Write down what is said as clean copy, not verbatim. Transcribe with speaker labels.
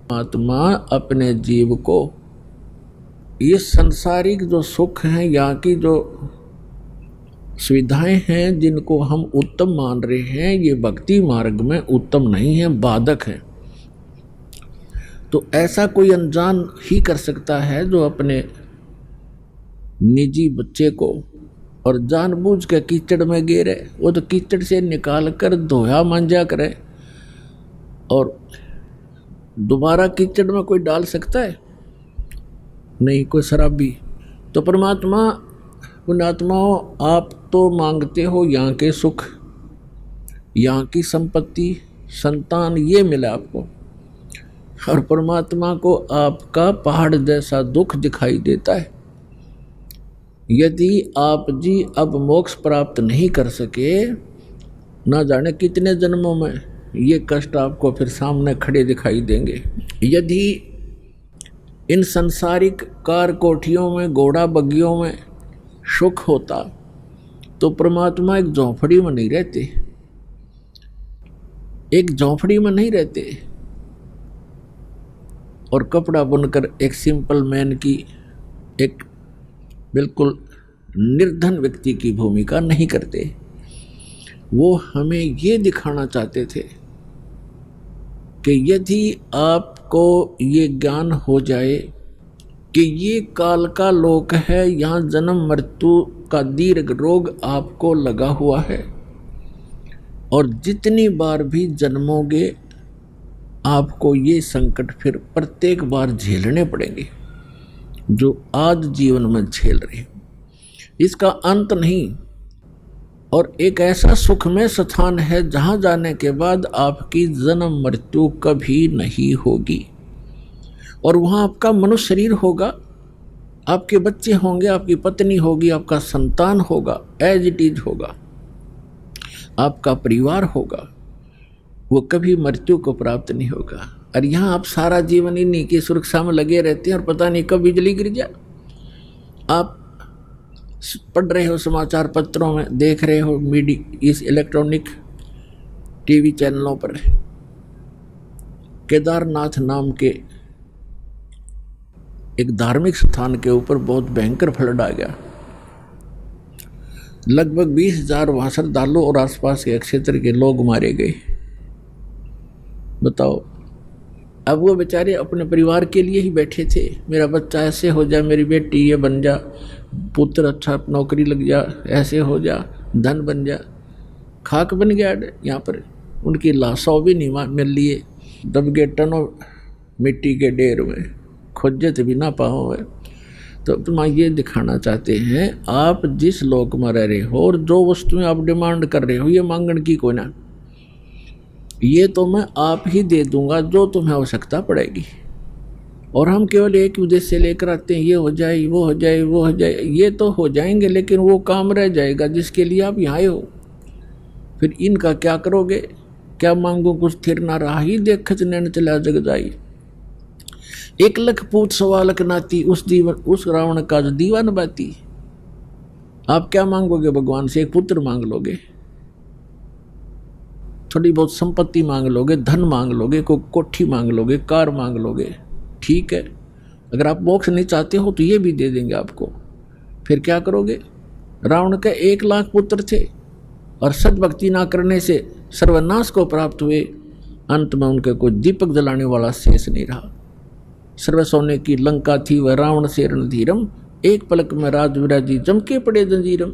Speaker 1: आत्मा अपने जीव को ये संसारिक जो सुख हैं, यहाँ की जो सुविधाएं हैं जिनको हम उत्तम मान रहे हैं, ये भक्ति मार्ग में उत्तम नहीं है, बाधक है। तो ऐसा कोई अनजान ही कर सकता है जो अपने निजी बच्चे को और जानबूझ के कीचड़ में गिरे, वो तो कीचड़ से निकाल कर धोया मांजा करे, और दोबारा कीचड़ में कोई डाल सकता है? नहीं, कोई शराबी। तो परमात्मा, पुण्यात्माओं, आप तो मांगते हो यहाँ के सुख, यहाँ की संपत्ति, संतान, ये मिला आपको, और परमात्मा को आपका पहाड़ जैसा दुख दिखाई देता है। यदि आप जी अब मोक्ष प्राप्त नहीं कर सके, ना जाने कितने जन्मों में ये कष्ट आपको फिर सामने खड़े दिखाई देंगे। यदि इन संसारिक कार कोठियों में, घोड़ा बग्गियों में सुख होता तो परमात्मा एक झोंपड़ी में नहीं रहते, एक झोंपड़ी में नहीं रहते और कपड़ा बुनकर एक सिंपल मैन की, एक बिल्कुल निर्धन व्यक्ति की भूमिका नहीं करते। वो हमें ये दिखाना चाहते थे कि यदि आपको ये ज्ञान हो जाए कि ये काल का लोक है, यहाँ जन्म मृत्यु का दीर्घ रोग आपको लगा हुआ है, और जितनी बार भी जन्मोगे आपको ये संकट फिर प्रत्येक बार झेलने पड़ेंगे जो आज जीवन में झेल रहे हो। इसका अंत नहीं, और एक ऐसा सुखमय स्थान है जहाँ जाने के बाद आपकी जन्म मृत्यु कभी नहीं होगी, और वहाँ आपका मनुष्य शरीर होगा, आपके बच्चे होंगे, आपकी पत्नी होगी, आपका संतान होगा, एज इट इज होगा, आपका परिवार होगा, वो कभी मृत्यु को प्राप्त नहीं होगा। और यहाँ आप सारा जीवन इन्हीं की सुरक्षा में लगे रहते हैं और पता नहीं कब बिजली गिर जाए। आप पढ़ रहे हो समाचार पत्रों में, देख रहे हो मीडिया, इस इलेक्ट्रॉनिक टीवी चैनलों पर केदारनाथ नाम के एक धार्मिक स्थान के ऊपर बहुत भयंकर फ्लड आ गया। लगभग 20,000 वहाँ श्रद्धालु और आसपास के क्षेत्र के लोग मारे गए। बताओ, अब वो बेचारे अपने परिवार के लिए ही बैठे थे, मेरा बच्चा ऐसे हो जा, मेरी बेटी ये बन जा, पुत्र अच्छा नौकरी लग जा, ऐसे हो जा, धन बन जा। खाक बन गया यहाँ पर, उनकी लाशों भी नहीं मिल लिए, दब गए टनों मिट्टी के ढेर में, खोजत भी ना पाओ है। तो तुम ये दिखाना चाहते हैं आप जिस लोक में रह रहे हो और जो वस्तुएं आप डिमांड कर रहे हो, ये मांगण की कोई ना, ये तो मैं आप ही दे दूंगा जो तुम्हें आवश्यकता पड़ेगी। और हम केवल एक उद्देश्य लेकर आते हैं, ये हो जाए, वो हो जाए, वो हो जाए। ये तो हो जाएंगे, लेकिन वो काम रह जाएगा जिसके लिए आप यहाँ हो। फिर इनका क्या करोगे? क्या मांगो कुछ थिर ना रहा ही, देखत नैन चला जग जाई। 1 लख पूत सवालक नाती, उस रावण का जो दीवान बाती। आप क्या मांगोगे भगवान से? एक पुत्र मांग लोगे, थोड़ी बहुत संपत्ति मांग लोगे, धन मांग लोगे, कोई कोठी मांग लोगे, कार मांग लोगे, ठीक है। अगर आप मोक्ष नहीं चाहते हो तो ये भी दे देंगे आपको। फिर क्या करोगे? रावण के 1 लाख पुत्र थे और सद्भक्ति ना करने से सर्वनाश को प्राप्त हुए। अंत में उनके कोई दीपक जलाने वाला शेष नहीं रहा। सर्व सोने की लंका थी वह रावण से रणधीरम, एक पलक में राज विराजी जमके पड़े जंजीरम।